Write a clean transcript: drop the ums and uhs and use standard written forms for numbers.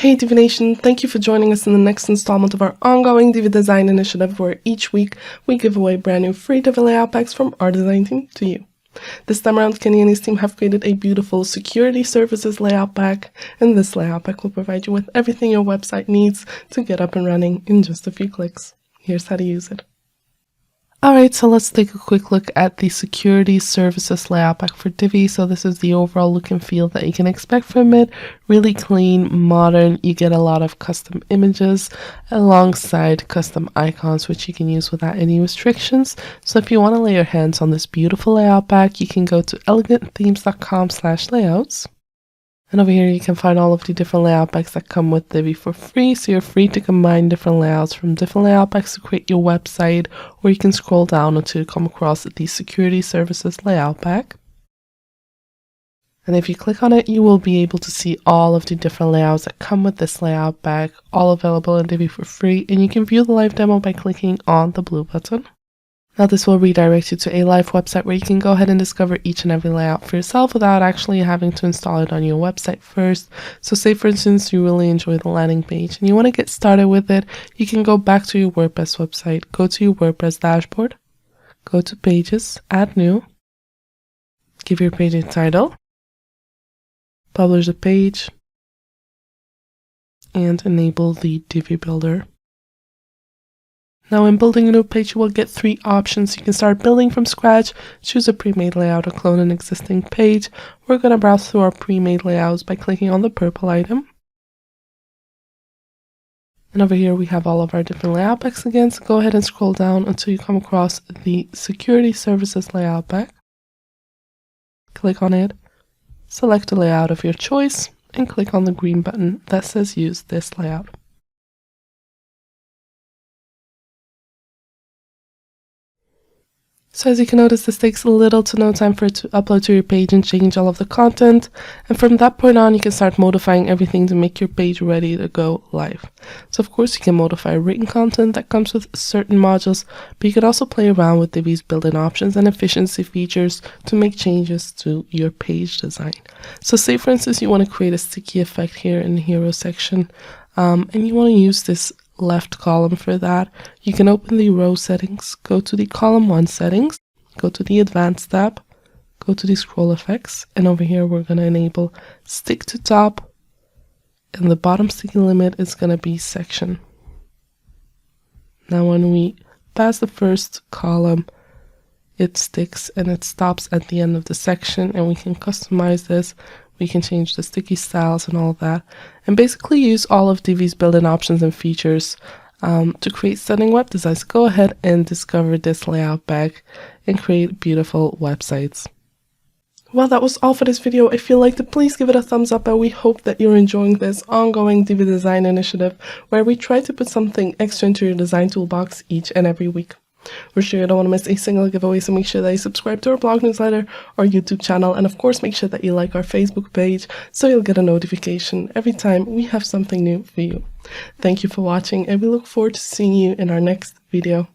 Hey Divi Nation, thank you for joining us in the next installment of our ongoing Divi Design Initiative, where each week we give away brand new free Divi Layout Packs from our design team to you. This time around, Kenny and his team have created a beautiful Security Services Layout Pack, and this Layout Pack will provide you with everything your website needs to get up and running in just a few clicks. Here's how to use it. Alright, so let's take a quick look at the Security Services Layout Pack for Divi. So this is the overall look and feel that you can expect from it. Really clean, modern. You get a lot of custom images alongside custom icons, which you can use without any restrictions. So if you want to lay your hands on this beautiful layout pack, you can go to elegantthemes.com/layouts. And over here you can find all of the different layout packs that come with Divi for free, so you're free to combine different layouts from different layout packs to create your website, or you can scroll down until you come across the Security Services Layout Pack. And if you click on it, you will be able to see all of the different layouts that come with this layout pack, all available in Divi for free, and you can view the live demo by clicking on the blue button. Now this will redirect you to a live website where you can go ahead and discover each and every layout for yourself without actually having to install it on your website first. So say for instance you really enjoy the landing page and you want to get started with it, you can go back to your WordPress website, go to your WordPress dashboard, go to Pages, Add New, give your page a title, publish a page, and enable the Divi Builder. Now in building a new page, you will get three options. You can start building from scratch, choose a pre-made layout, or clone an existing page. We're going to browse through our pre-made layouts by clicking on the purple item. And over here we have all of our different layout packs again, so go ahead and scroll down until you come across the Security Services Layout Pack. Click on it, select a layout of your choice, and click on the green button that says Use this layout. So as you can notice, this takes little to no time for it to upload to your page and change all of the content. And from that point on, you can start modifying everything to make your page ready to go live. So of course, you can modify written content that comes with certain modules, but you can also play around with Divi's built-in options and efficiency features to make changes to your page design. So say for instance, you want to create a sticky effect here in the hero section, and you want to use this left column for that. You can open the row settings, go to the column 1 settings, go to the advanced tab, go to the scroll effects, and over here we're going to enable stick to top, and the bottom sticky limit is going to be section. Now when we pass the first column, it sticks and it stops at the end of the section, and we can customize this. We can change the sticky styles and all that, and basically use all of Divi's built-in options and features to create stunning web designs. Go ahead and discover this layout pack and create beautiful websites. Well, that was all for this video. If you liked it, please give it a thumbs up, and we hope that you're enjoying this ongoing Divi Design Initiative, where we try to put something extra into your design toolbox each and every week. We're sure you don't want to miss a single giveaway, so make sure that you subscribe to our blog newsletter or YouTube channel, and of course make sure that you like our Facebook page so you'll get a notification every time we have something new for you. Thank you for watching, and we look forward to seeing you in our next video.